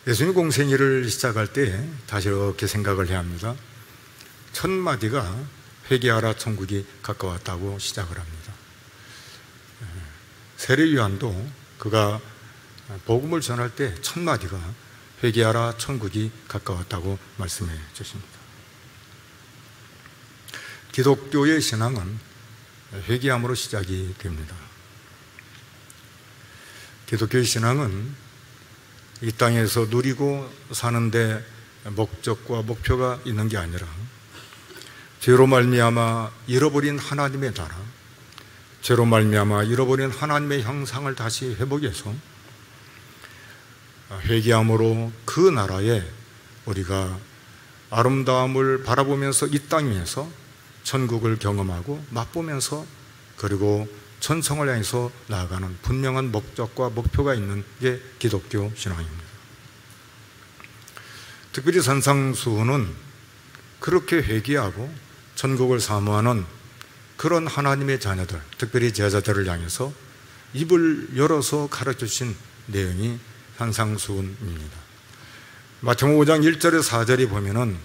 예수님 공생애를 시작할 때 다시 이렇게 생각을 해야 합니다. 첫 마디가 회개하라 천국이 가까웠다고 시작을 합니다. 세례 요한도 그가 복음을 전할 때 첫 마디가 회개하라 천국이 가까웠다고 말씀해 주십니다. 기독교의 신앙은 회개함으로 시작이 됩니다. 기독교의 신앙은 이 땅에서 누리고 사는데 목적과 목표가 있는 게 아니라 죄로 말미암아 잃어버린 하나님의 나라, 죄로 말미암아 잃어버린 하나님의 형상을 다시 회복해서 회개함으로 그 나라에 우리가 아름다움을 바라보면서 이 땅에서 천국을 경험하고 맛보면서 그리고 천성을 향해서 나아가는 분명한 목적과 목표가 있는 게 기독교 신앙입니다. 특별히 산상수훈은 그렇게 회개하고 천국을 사모하는 그런 하나님의 자녀들, 특별히 제자들을 향해서 입을 열어서 가르쳐주신 내용이 산상수훈입니다. 마태복음 5장 1절에 4절에 보면은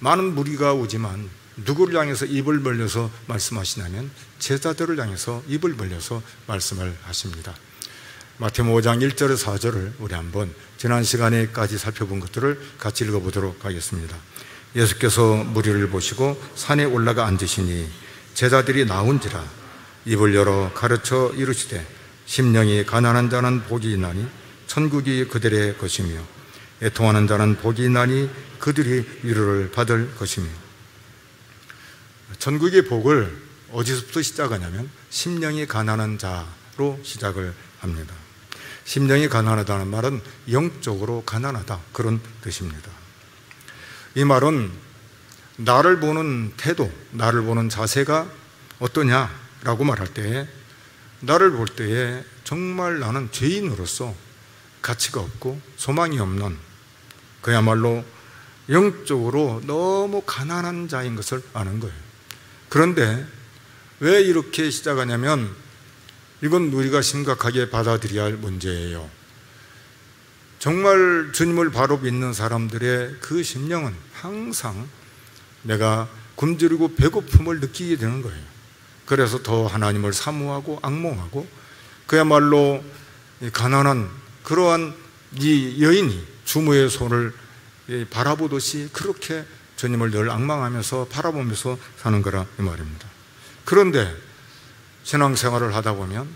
많은 무리가 오지만 누구를 향해서 입을 벌려서 말씀하시냐면 제자들을 향해서 입을 벌려서 말씀을 하십니다. 마태복음 5장 1절에 4절을 우리 한번 지난 시간에까지 살펴본 것들을 같이 읽어보도록 하겠습니다. 예수께서 무리를 보시고 산에 올라가 앉으시니 제자들이 나온지라 입을 열어 가르쳐 이르시되 심령이 가난한 자는 복이 있나니 천국이 그들의 것이며 애통하는 자는 복이 있나니 그들이 위로를 받을 것이며. 천국의 복을 어디서부터 시작하냐면 심령이 가난한 자로 시작을 합니다. 심령이 가난하다는 말은 영적으로 가난하다, 그런 뜻입니다. 이 말은 나를 보는 태도, 나를 보는 자세가 어떠냐라고 말할 때에 나를 볼 때에 정말 나는 죄인으로서 가치가 없고 소망이 없는, 그야말로 영적으로 너무 가난한 자인 것을 아는 거예요. 그런데 왜 이렇게 시작하냐면 이건 우리가 심각하게 받아들여야 할 문제예요. 정말 주님을 바로 믿는 사람들의 그 심령은 항상 내가 굶주리고 배고픔을 느끼게 되는 거예요. 그래서 더 하나님을 사모하고 악몽하고 그야말로 가난한 그러한 이 여인이 주모의 손을 바라보듯이 그렇게 주님을 늘 앙망하면서 바라보면서 사는 거라 이 말입니다. 그런데 신앙생활을 하다 보면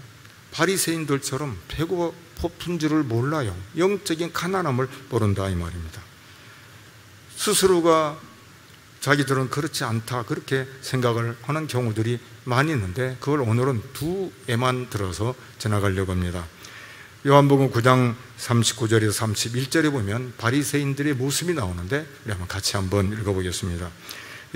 바리새인들처럼 배고픈 줄을 몰라요. 영적인 가난함을 모른다 이 말입니다. 스스로가 자기들은 그렇지 않다 그렇게 생각을 하는 경우들이 많이 있는데 그걸 오늘은 두 예만 들어서 지나가려고 합니다. 요한복음 9장 39절에서 31절에 보면 바리새인들의 모습이 나오는데 우리 한번 같이 한번 읽어보겠습니다.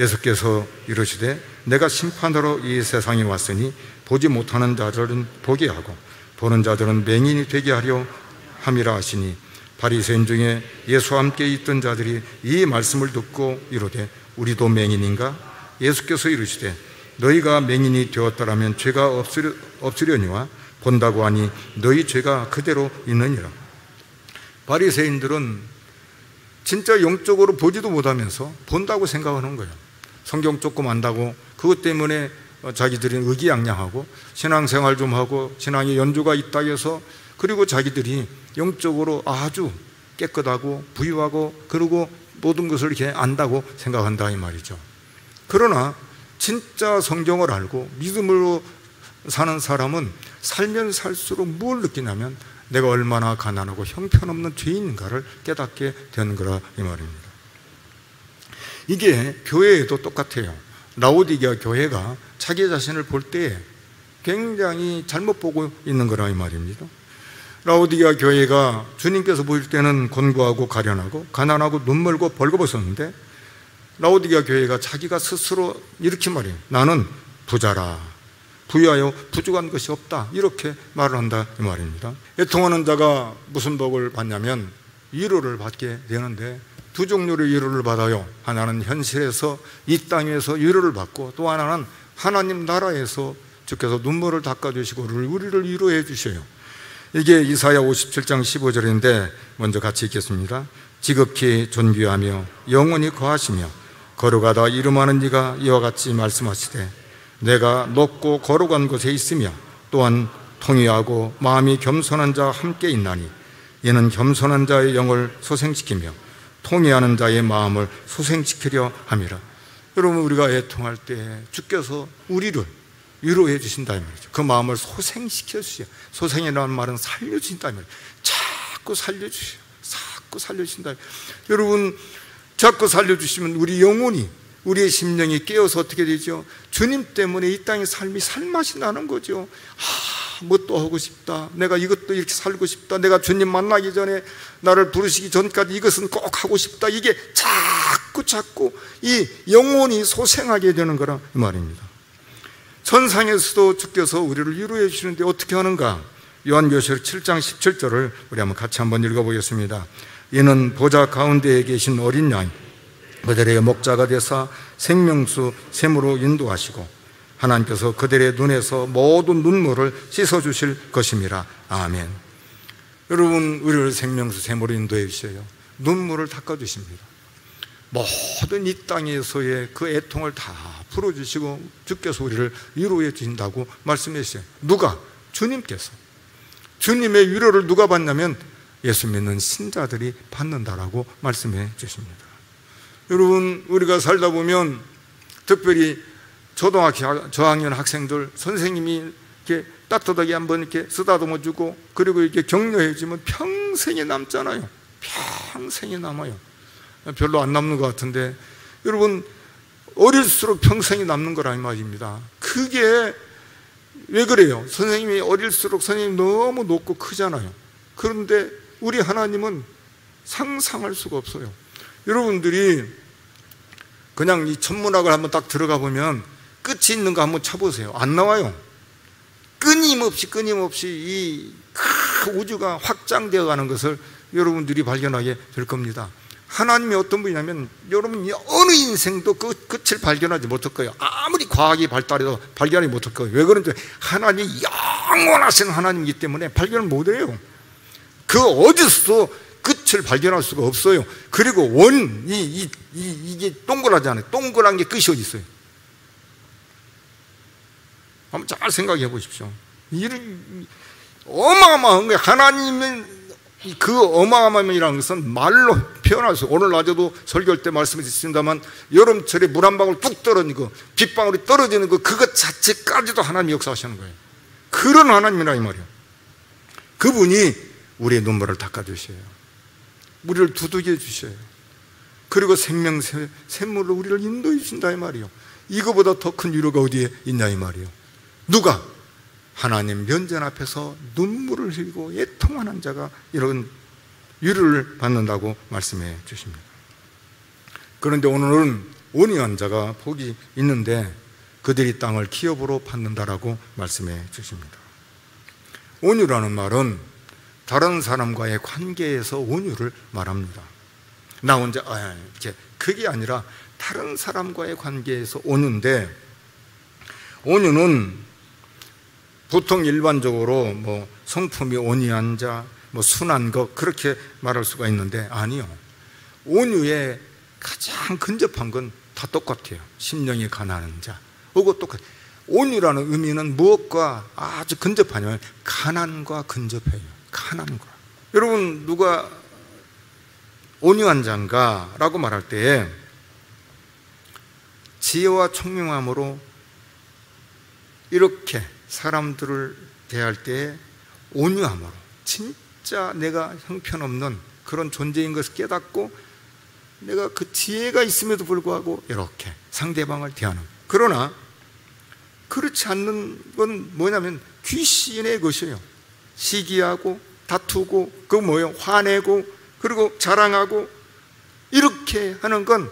예수께서 이르시되 내가 심판하러 이 세상에 왔으니 보지 못하는 자들은 보게 하고 보는 자들은 맹인이 되게 하려 함이라 하시니 바리새인 중에 예수와 함께 있던 자들이 이 말씀을 듣고 이르되 우리도 맹인인가? 예수께서 이르시되 너희가 맹인이 되었더라면 죄가 없으려니와 본다고 하니 너희 죄가 그대로 있느니라. 바리새인들은 진짜 영적으로 보지도 못하면서 본다고 생각하는 거예요. 성경 조금 안다고 그것 때문에 자기들이 의기양양하고 신앙생활 좀 하고 신앙의 연조가 있다 해서 그리고 자기들이 영적으로 아주 깨끗하고 부유하고 그리고 모든 것을 이렇게 안다고 생각한다 이 말이죠. 그러나 진짜 성경을 알고 믿음으로 사는 사람은 살면 살수록 뭘 느끼냐면 내가 얼마나 가난하고 형편없는 죄인인가를 깨닫게 되는 거라 이 말입니다. 이게 교회에도 똑같아요. 라오디게아 교회가 자기 자신을 볼 때 굉장히 잘못 보고 있는 거라 이 말입니다. 라오디게아 교회가 주님께서 보일 때는 곤고하고 가련하고 가난하고 눈멀고 벌거벗었는데 라오디게아 교회가 자기가 스스로 이렇게 말해요. 나는 부자라, 부유하여 부족한 것이 없다, 이렇게 말을 한다 이 말입니다. 애통하는 자가 무슨 복을 받냐면 위로를 받게 되는데 두 종류의 위로를 받아요. 하나는 현실에서 이 땅에서 위로를 받고, 또 하나는 하나님 나라에서 주께서 눈물을 닦아주시고 우리를 위로해 주셔요. 이게 이사야 57장 15절인데 먼저 같이 읽겠습니다. 지극히 존귀하며 영원히 거하시며 거룩하다 이름하는 이가 이와 같이 말씀하시되 내가 높고 거룩한 곳에 있으며 또한 통회하고 마음이 겸손한 자와 함께 있나니 이는 겸손한 자의 영을 소생시키며 통회하는 자의 마음을 소생시키려 함이라. 여러분, 우리가 애통할 때 주께서 우리를 위로해 주신다 이 말이죠. 그 마음을 소생시켜 주세요. 소생이라는 말은 살려주신다 이 말이에요. 자꾸 살려주세요. 자꾸 살려주신다. 여러분, 자꾸 살려주시면 우리 영혼이, 우리의 심령이 깨어서 어떻게 되죠? 주님 때문에 이 땅의 삶이 살맛이 나는 거죠. 뭐 또 하고 싶다, 내가 이것도 이렇게 살고 싶다, 내가 주님 만나기 전에, 나를 부르시기 전까지 이것은 꼭 하고 싶다. 이게 자꾸 이 영혼이 소생하게 되는 거라 이 말입니다. 천상에서도 주께서 우리를 위로해 주시는데 어떻게 하는가? 요한계시록 7장 17절을 우리 같이 한번 읽어보겠습니다. 이는 보좌 가운데에 계신 어린 양 그들의 목자가 되사 생명수 샘으로 인도하시고 하나님께서 그들의 눈에서 모든 눈물을 씻어주실 것임이라. 아멘. 여러분, 우리를 생명수 샘으로 인도해 주셔요. 눈물을 닦아주십니다. 모든 이 땅에서의 그 애통을 다 풀어주시고 주께서 우리를 위로해 주신다고 말씀해 주세요. 누가? 주님께서. 주님의 위로를 누가 받냐면 예수 믿는 신자들이 받는다라고 말씀해 주십니다. 여러분, 우리가 살다 보면 특별히 초등학교 저학년 학생들, 선생님이 이렇게 따뜻하게 한번 이렇게 쓰다듬어 주고 그리고 이렇게 격려해 주면 평생이 남잖아요. 평생이 남아요. 별로 안 남는 것 같은데, 여러분, 어릴수록 평생이 남는 거라 이 말입니다. 그게 왜 그래요? 선생님이 어릴수록 선생님이 너무 높고 크잖아요. 그런데 우리 하나님은 상상할 수가 없어요. 여러분들이 그냥 이 천문학을 한번 딱 들어가 보면 끝이 있는 거 한번 쳐보세요. 안 나와요. 끊임없이 이 우주가 확장되어 가는 것을 여러분들이 발견하게 될 겁니다. 하나님이 어떤 분이냐면 여러분이 어느 인생도 그 끝을 발견하지 못할 거예요. 아무리 과학이 발달해도 발견하지 못할 거예요. 왜 그런지, 하나님이 영원하신 하나님이기 때문에 발견을 못해요. 그 어디서도 끝을 발견할 수가 없어요. 그리고 이게 동그랗잖아요. 동그란 게 끝이 어디 있어요? 한번 잘 생각해 보십시오. 이런 어마어마한 거예요. 하나님은 그 어마어마함이라는 것은 말로 표현할 수 없어요. 오늘 낮에도 설교할 때 말씀드렸습니다만 여름철에 물 한 방울 뚝 떨어지는 거, 빗방울이 떨어지는 거, 그것 자체까지도 하나님이 역사하시는 거예요. 그런 하나님이라 이 말이에요. 그분이 우리의 눈물을 닦아주셔요. 우리를 두둑여 주셔요. 그리고 생명 샘물로 우리를 인도해 주신다 이 말이에요. 이거보다 더 큰 위로가 어디에 있냐 이 말이에요. 누가? 하나님 면전 앞에서 눈물을 흘리고 애통하는 자가 이런 위로를 받는다고 말씀해 주십니다. 그런데 오늘은 온유한 자가 복이 있는데 그들이 땅을 기업으로 받는다라고 말씀해 주십니다. 온유라는 말은 다른 사람과의 관계에서 온유를 말합니다. 나 혼자 그게 아니라 다른 사람과의 관계에서 온유인데, 온유는 보통 일반적으로 뭐 성품이 온유한 자, 뭐 순한 것, 그렇게 말할 수가 있는데 아니요. 온유의 가장 근접한 건 다 똑같아요. 심령이 가난한 자, 그거 똑같아요. 온유라는 의미는 무엇과 아주 근접하냐면 가난과 근접해요. 가난과. 여러분, 누가 온유한 자인가 라고 말할 때 지혜와 총명함으로 이렇게 사람들을 대할 때 온유함으로 진짜 내가 형편없는 그런 존재인 것을 깨닫고 내가 그 지혜가 있음에도 불구하고 이렇게 상대방을 대하는. 그러나 그렇지 않는 건 뭐냐면 귀신의 것이에요. 시기하고 다투고 그 뭐예요? 화내고 그리고 자랑하고 이렇게 하는 건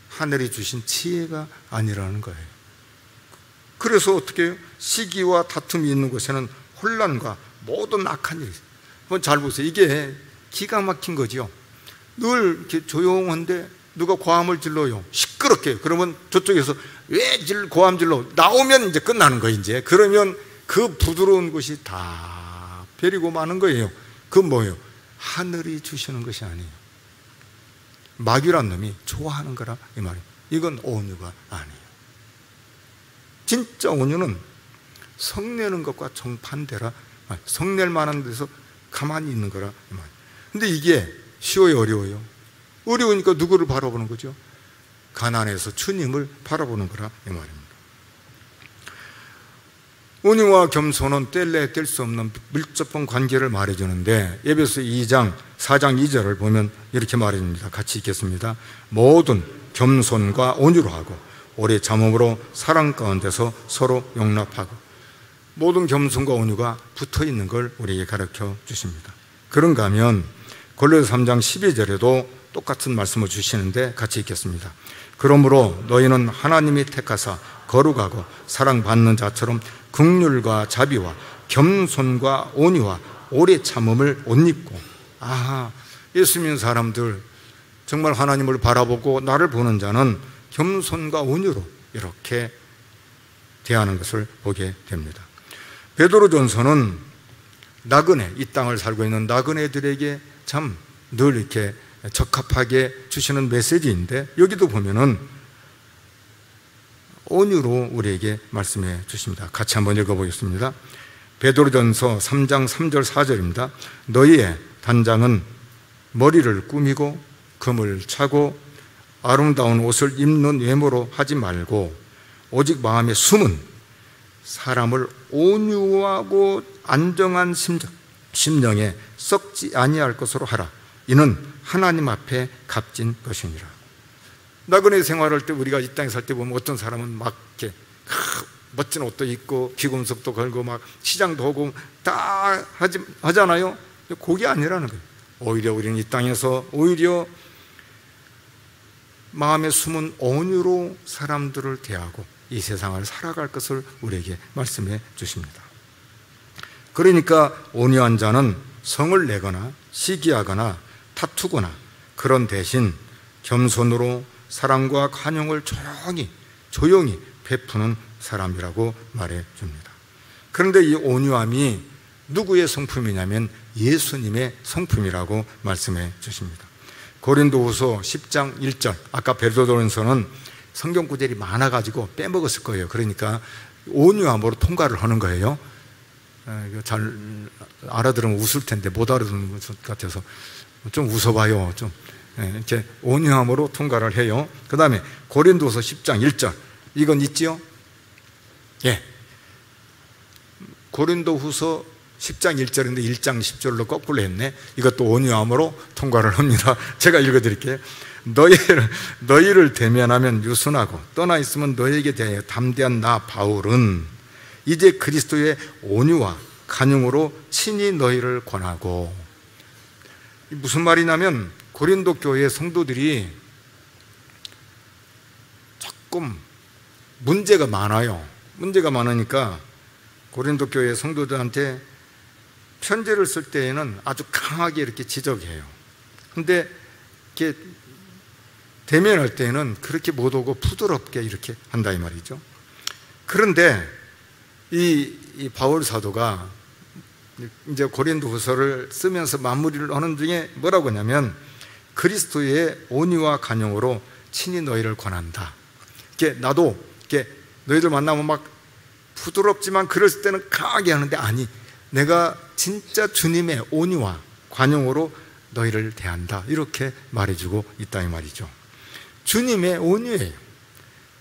하늘이 주신 지혜가 아니라는 거예요. 그래서 어떻게 해요? 시기와 다툼이 있는 곳에는 혼란과 모든 악한 일이 있어요. 한번 잘 보세요. 이게 기가 막힌 거죠. 늘 이렇게 조용한데 누가 고함을 질러요. 시끄럽게. 그러면 저쪽에서 왜 고함 질러? 나오면 이제 끝나는 거예요, 이제. 그러면 그 부드러운 것이 다 베리고 마는 거예요. 그건 뭐예요? 하늘이 주시는 것이 아니에요. 마귀란 놈이 좋아하는 거라 이 말이에요. 이건 온유가 아니에요. 진짜 온유는 성내는 것과 정반대라. 성낼 만한 데서 가만히 있는 거라 이 말이에요. 근데 이게 쉬워요, 어려워요? 어려우니까 누구를 바라보는 거죠? 가난해서 주님을 바라보는 거라 이 말입니다. 온유와 겸손은 뗄래야 뗄 수 없는 밀접한 관계를 말해주는데 에베소 2장 4장 2절을 보면 이렇게 말해줍니다. 같이 읽겠습니다. 모든 겸손과 온유로 하고 오래 참음으로 사랑 가운데서 서로 용납하고. 모든 겸손과 온유가 붙어있는 걸 우리에게 가르쳐 주십니다. 그런가 하면 골로새 3장 12절에도 똑같은 말씀을 주시는데 같이 읽겠습니다. 그러므로 너희는 하나님이 택하사 거룩하고 사랑받는 자처럼 긍휼과 자비와 겸손과 온유와 오래 참음을 옷 입고. 예수 믿는 사람들, 정말 하나님을 바라보고 나를 보는 자는 겸손과 온유로 이렇게 대하는 것을 보게 됩니다. 베드로전서는 나그네, 이 땅을 살고 있는 나그네들에게 참 늘 이렇게 적합하게 주시는 메시지인데, 여기도 보면은 온유로 우리에게 말씀해 주십니다. 같이 한번 읽어보겠습니다. 베드로전서 3장 3절 4절입니다. 너희의 단장은 머리를 꾸미고 금을 차고 아름다운 옷을 입는 외모로 하지 말고 오직 마음에 숨은 사람을 온유하고 안정한 심령에 썩지 아니할 것으로 하라. 이는 하나님 앞에 값진 것이니라. 나그네 생활할 때 우리가 이 땅에 살 때 보면 어떤 사람은 막 이렇게 멋진 옷도 입고 귀금속도 걸고 막 시장도 오고 다 하잖아요. 그게 아니라는 거예요. 오히려 우리는 이 땅에서 오히려 마음에 숨은 온유로 사람들을 대하고 이 세상을 살아갈 것을 우리에게 말씀해 주십니다. 그러니까 온유한 자는 성을 내거나 시기하거나 다투거나 그런 대신 겸손으로 사랑과 관용을 조용히 베푸는 사람이라고 말해 줍니다. 그런데 이 온유함이 누구의 성품이냐면 예수님의 성품이라고 말씀해 주십니다. 고린도후서 10장 1절, 아까 베드로전서는 성경 구절이 많아가지고 빼먹었을 거예요. 그러니까 온유함으로 통과를 하는 거예요. 잘 알아들으면 웃을 텐데 못 알아듣는 것 같아서 좀 웃어봐요. 좀 이렇게 온유함으로 통과를 해요. 그 다음에 고린도서 10장 1절, 이건 있지요? 예. 고린도후서 10장 1절인데 1장 10절로 거꾸로 했네. 이것도 온유함으로 통과를 합니다. 제가 읽어드릴게요. 너희를 대면하면 유순하고 떠나 있으면 너희에게 대하여 담대한 나 바울은 이제 그리스도의 온유와 간용으로 친히 너희를 권하고. 무슨 말이냐면 고린도 교회 성도들이 조금 문제가 많아요. 문제가 많으니까 고린도 교회 성도들한테 편지를 쓸 때에는 아주 강하게 이렇게 지적해요. 근데 이렇게 대면할 때는 그렇게 못 오고 부드럽게 이렇게 한다 이 말이죠. 그런데 이 바울 사도가 이제 고린도후서를 쓰면서 마무리를 하는 중에 뭐라고 하냐면 그리스도의 온유와 간용으로 친히 너희를 권한다. 이렇게 나도 이렇게 너희들 만나면 막 부드럽지만 그럴 때는 강하게 하는데 아니, 내가 진짜 주님의 온유와 관용으로 너희를 대한다. 이렇게 말해주고 있다 이 말이죠. 주님의 온유예요.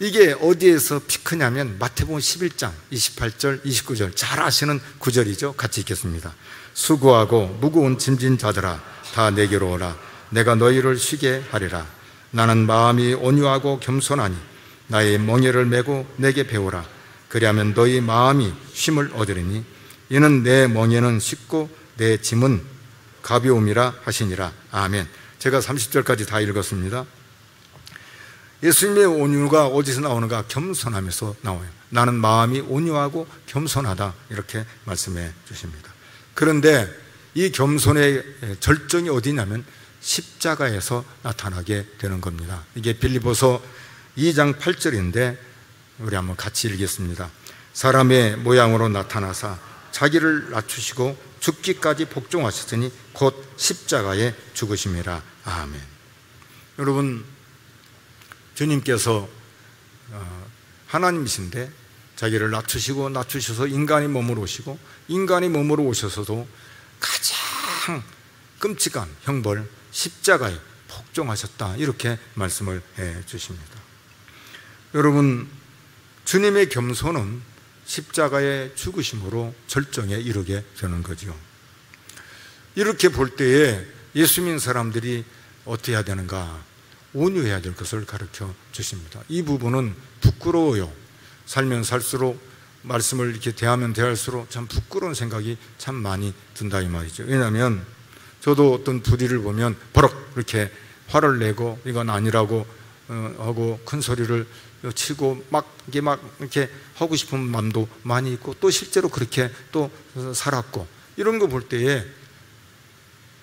이게 어디에서 피크냐면 마태복음 11장 28절 29절 잘 아시는 구절이죠. 같이 읽겠습니다. 수고하고 무거운 짐진 자들아 다 내게로 오라. 내가 너희를 쉬게 하리라. 나는 마음이 온유하고 겸손하니 나의 멍에를 메고 내게 배우라. 그리하면 너희 마음이 쉼을 얻으리니 이는 내 멍에는 쉽고 내 짐은 가벼움이라 하시니라. 아멘. 제가 30절까지 다 읽었습니다. 예수님의 온유가 어디서 나오는가? 겸손함에서 나와요. 나는 마음이 온유하고 겸손하다. 이렇게 말씀해 주십니다. 그런데 이 겸손의 절정이 어디냐면 십자가에서 나타나게 되는 겁니다. 이게 빌립보서 2장 8절인데 우리 한번 같이 읽겠습니다. 사람의 모양으로 나타나사 자기를 낮추시고 죽기까지 복종하셨으니 곧 십자가에 죽으심이라. 아멘. 여러분, 주님께서 하나님이신데 자기를 낮추셔서 인간의 몸으로 오시고, 인간의 몸으로 오셔서도 가장 끔찍한 형벌 십자가에 복종하셨다, 이렇게 말씀을 해 주십니다. 여러분, 주님의 겸손은 십자가의 죽으심으로 절정에 이르게 되는 거죠. 이렇게 볼 때에 예수 믿는 사람들이 어떻게 해야 되는가? 온유해야 될 것을 가르쳐 주십니다. 이 부분은 부끄러워요. 살면 살수록, 말씀을 이렇게 대하면 대할수록 참 부끄러운 생각이 참 많이 든다, 이 말이죠. 왜냐하면 저도 어떤 부디를 보면 버럭 이렇게 화를 내고 이건 아니라고 하고 큰 소리를 치고 막 이렇게 하고 싶은 마음도 많이 있고, 또 실제로 그렇게 또 살았고, 이런 거 볼 때에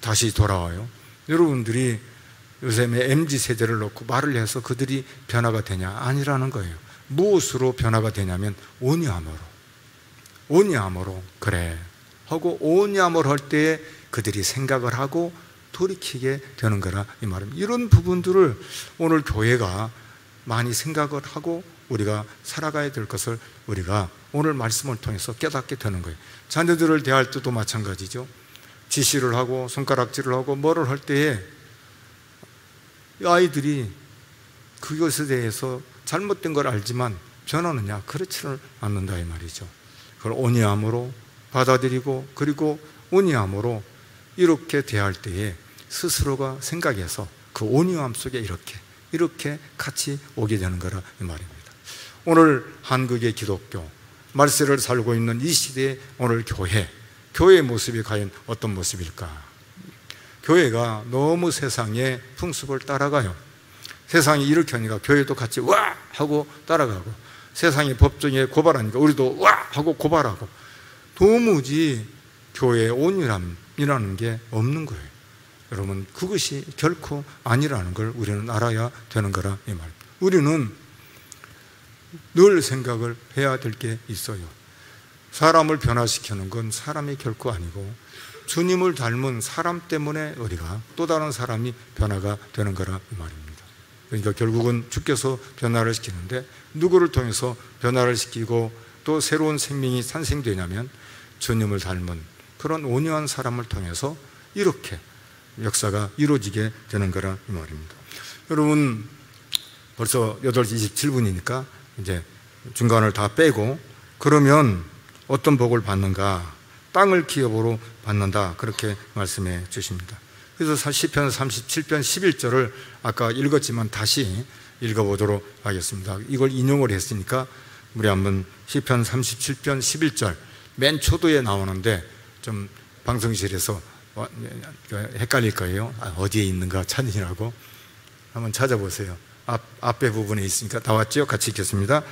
다시 돌아와요. 여러분들이 요즘에 MZ세대를 놓고 말을 해서 그들이 변화가 되냐? 아니라는 거예요. 무엇으로 변화가 되냐면 온유함으로 그래 하고, 온유함을 할 때에 그들이 생각을 하고 돌이키게 되는 거라, 이 말입니다. 이런 부분들을 오늘 교회가 많이 생각을 하고 우리가 살아가야 될 것을 우리가 오늘 말씀을 통해서 깨닫게 되는 거예요. 자녀들을 대할 때도 마찬가지죠. 지시를 하고 손가락질을 하고 뭐를 할 때에 아이들이 그것에 대해서 잘못된 걸 알지만 변하느냐? 그렇지는 않는다, 이 말이죠. 그걸 온유함으로 받아들이고, 그리고 온유함으로 이렇게 대할 때에 스스로가 생각해서 그 온유함 속에 이렇게 같이 오게 되는 거라, 이 말입니다. 오늘 한국의 기독교 말세를 살고 있는 이 시대에 오늘 교회의 모습이 과연 어떤 모습일까? 교회가 너무 세상의 풍습을 따라가요. 세상이 이렇게 하니까 교회도 같이 와 하고 따라가고, 세상이 법정에 고발하니까 우리도 와 하고 고발하고, 도무지 교회의 온유함이라는 게 없는 거예요. 여러분, 그것이 결코 아니라는 걸 우리는 알아야 되는 거라, 이 말. 우리는 늘 생각을 해야 될 게 있어요. 사람을 변화시키는 건 사람이 결코 아니고, 주님을 닮은 사람 때문에 우리가 또 다른 사람이 변화가 되는 거라, 이 말입니다. 그러니까 결국은 주께서 변화를 시키는데 누구를 통해서 변화를 시키고 또 새로운 생명이 탄생되냐면 주님을 닮은 그런 온유한 사람을 통해서 이렇게 역사가 이루어지게 되는 거라, 이 말입니다. 여러분, 벌써 8시 27분이니까 이제 중간을 다 빼고, 그러면 어떤 복을 받는가? 땅을 기업으로 받는다, 그렇게 말씀해 주십니다. 그래서 시편 37편 11절을 아까 읽었지만 다시 읽어보도록 하겠습니다. 이걸 인용을 했으니까 우리 한번 시편 37편 11절 맨 초도에 나오는데 좀 방송실에서 헷갈릴 거예요. 어디에 있는가 찾으라고 한번 찾아보세요. 앞에 부분에 있으니까. 나왔죠? 같이 읽겠습니다.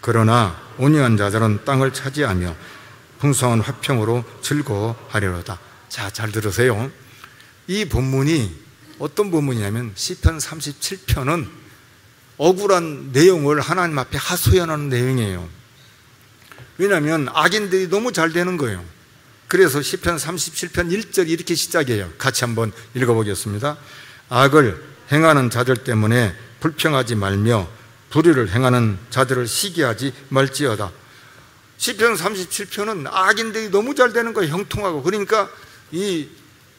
그러나 온유한 자들은 땅을 차지하며 풍성한 화평으로 즐거워하리로다. 자, 잘 들으세요. 이 본문이 어떤 본문이냐면 시편 37편은 억울한 내용을 하나님 앞에 하소연하는 내용이에요. 왜냐하면 악인들이 너무 잘 되는 거예요. 그래서 시편 37편 1절이 이렇게 시작해요. 같이 한번 읽어보겠습니다. 악을 행하는 자들 때문에 불평하지 말며 불의를 행하는 자들을 시기하지 말지어다. 시편 37편은 악인들이 너무 잘 되는 거예요. 형통하고. 그러니까 이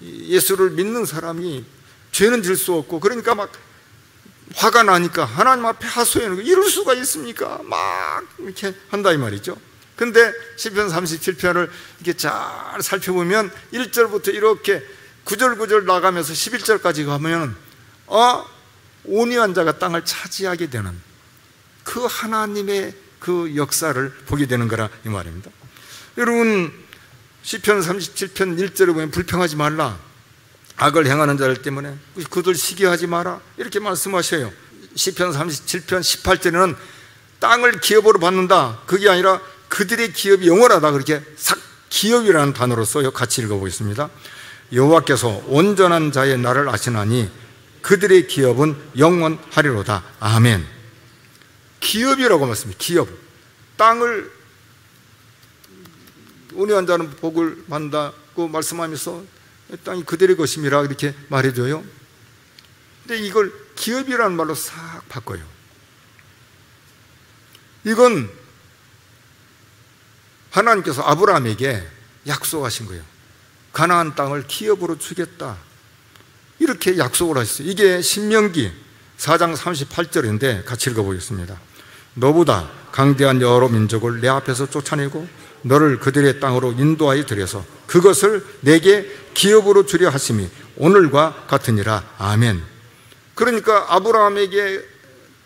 예수를 믿는 사람이 죄는 질 수 없고, 그러니까 막 화가 나니까 하나님 앞에 하소연하고, 이럴 수가 있습니까? 막 이렇게 한다, 이 말이죠. 근데 시편 37편을 이렇게 잘 살펴보면 1절부터 이렇게 구절구절 나가면서 11절까지 가면 온유한 자가 땅을 차지하게 되는 그 하나님의 그 역사를 보게 되는 거라, 이 말입니다. 여러분, 시편 37편 1절에 보면 불평하지 말라, 악을 행하는 자들 때문에 그들 시기하지 마라, 이렇게 말씀하셔요. 시편 37편 18절에는 땅을 기업으로 받는다, 그게 아니라 그들의 기업이 영원하다, 그렇게 기업이라는 단어로 써요. 같이 읽어보겠습니다. 여호와께서 온전한 자의 날을 아시나니 그들의 기업은 영원하리로다. 아멘. 기업이라고 말씀입니다. 기업. 땅을 온유한 자는 복을 받는다고 말씀하면서 땅이 그들의 것임이라 이렇게 말해줘요. 근데 이걸 기업이라는 말로 싹 바꿔요. 이건 하나님께서 아브라함에게 약속하신 거예요. 가나안 땅을 기업으로 주겠다, 이렇게 약속을 하셨어요. 이게 신명기 4장 38절인데 같이 읽어보겠습니다. 너보다 강대한 여러 민족을 내 앞에서 쫓아내고 너를 그들의 땅으로 인도하여 들여서 그것을 내게 기업으로 주려 하심이 오늘과 같으니라. 아멘. 그러니까 아브라함에게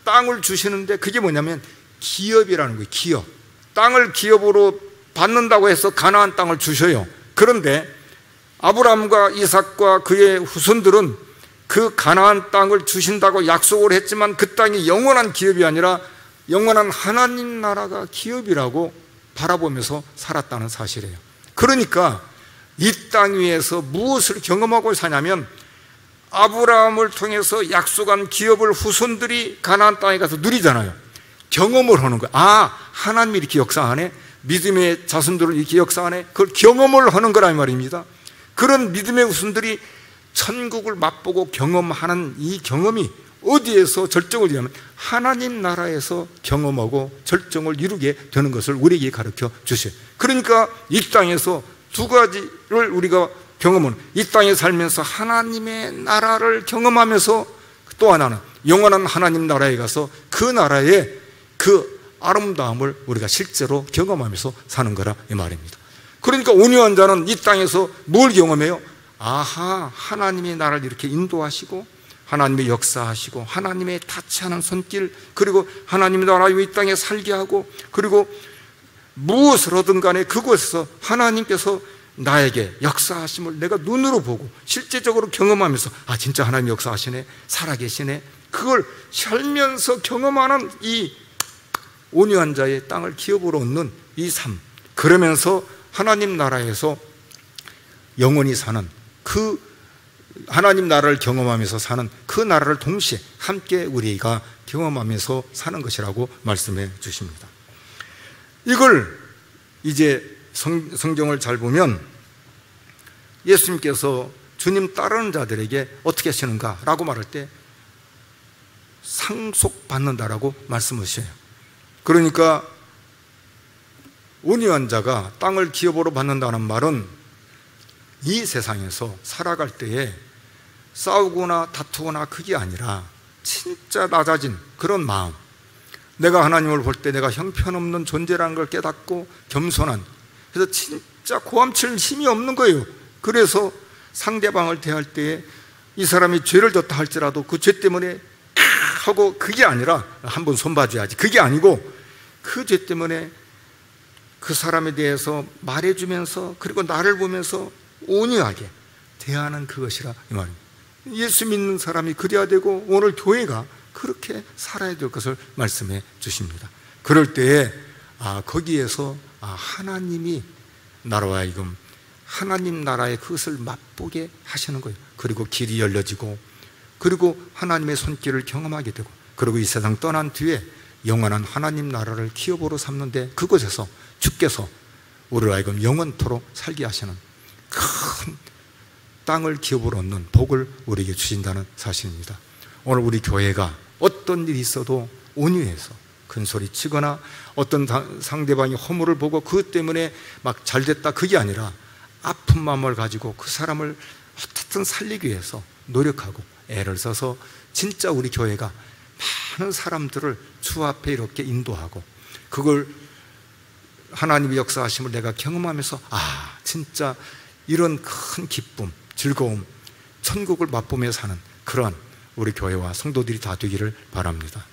땅을 주시는데 그게 뭐냐면 기업이라는 거예요. 기업. 땅을 기업으로 받는다고 해서 가나안 땅을 주셔요. 그런데 아브라함과 이삭과 그의 후손들은 그 가나안 땅을 주신다고 약속을 했지만 그 땅이 영원한 기업이 아니라 영원한 하나님 나라가 기업이라고 바라보면서 살았다는 사실이에요. 그러니까 이 땅 위에서 무엇을 경험하고 사냐면 아브라함을 통해서 약속한 기업을 후손들이 가나안 땅에 가서 누리잖아요. 경험을 하는 거예요. 아, 하나님이 이렇게 역사하네, 믿음의 자손들을 이렇게 역사하네, 그걸 경험을 하는 거란 말입니다. 그런 믿음의 후손들이 천국을 맛보고 경험하는 이 경험이 어디에서 절정을 이루냐면 하나님 나라에서 경험하고 절정을 이루게 되는 것을 우리에게 가르쳐 주셔요. 그러니까 이 땅에서 두 가지를 우리가 경험은, 이 땅에 살면서 하나님의 나라를 경험하면서 또 하나는 영원한 하나님 나라에 가서 그 나라의 그 아름다움을 우리가 실제로 경험하면서 사는 거라 이 말입니다. 그러니까 온유한 자는 이 땅에서 뭘 경험해요? 아하, 하나님의 나라를 이렇게 인도하시고 하나님의 역사하시고 하나님의 닿지 않은 손길, 그리고 하나님의 나라의 이 땅에 살게 하고, 그리고 무엇을 하든 간에 그곳에서 하나님께서 나에게 역사하심을 내가 눈으로 보고 실제적으로 경험하면서 아, 진짜 하나님 역사하시네, 살아계시네, 그걸 살면서 경험하는 이 온유한 자의 땅을 기업으로 얻는 이 삶, 그러면서 하나님 나라에서 영원히 사는 그 하나님 나라를 경험하면서 사는 그 나라를 동시에 함께 우리가 경험하면서 사는 것이라고 말씀해 주십니다. 이걸 이제 성경을 잘 보면 예수님께서 주님 따르는 자들에게 어떻게 하시는가 라고 말할 때 상속받는다라고 말씀하셔요. 그러니까 온유한 자가 땅을 기업으로 받는다는 말은 이 세상에서 살아갈 때에 싸우거나 다투거나 그게 아니라 진짜 낮아진 그런 마음, 내가 하나님을 볼 때 내가 형편없는 존재라는 걸 깨닫고 겸손한, 그래서 진짜 고함칠 힘이 없는 거예요. 그래서 상대방을 대할 때에 이 사람이 죄를 졌다 할지라도 그 죄 때문에 하고 그게 아니라 한번 손봐줘야지, 그게 아니고 그 죄 때문에 그 사람에 대해서 말해주면서 그리고 나를 보면서 온유하게 대하는 그것이라 이 말입니다. 예수 믿는 사람이 그래야 되고 오늘 교회가 그렇게 살아야 될 것을 말씀해 주십니다. 그럴 때에 거기에서 하나님이 나라와 하여금 하나님 나라의 그것을 맛보게 하시는 거예요. 그리고 길이 열려지고 그리고 하나님의 손길을 경험하게 되고, 그리고 이 세상 떠난 뒤에 영원한 하나님 나라를 기업으로 삼는데 그곳에서 주께서 우리를 하여금 영원토록 살게 하시는 큰 땅을 기업으로 얻는 복을 우리에게 주신다는 사실입니다. 오늘 우리 교회가 어떤 일이 있어도 온유해서 큰 소리 치거나 어떤 상대방이 허물을 보고 그것 때문에 막 잘됐다 그게 아니라 아픈 마음을 가지고 그 사람을 어떻든 살리기 위해서 노력하고 애를 써서 진짜 우리 교회가 많은 사람들을 주 앞에 이렇게 인도하고 그걸 하나님의 역사하심을 내가 경험하면서 진짜 이런 큰 기쁨, 즐거움, 천국을 맛보며 사는 그런 우리 교회와 성도들이 다 되기를 바랍니다.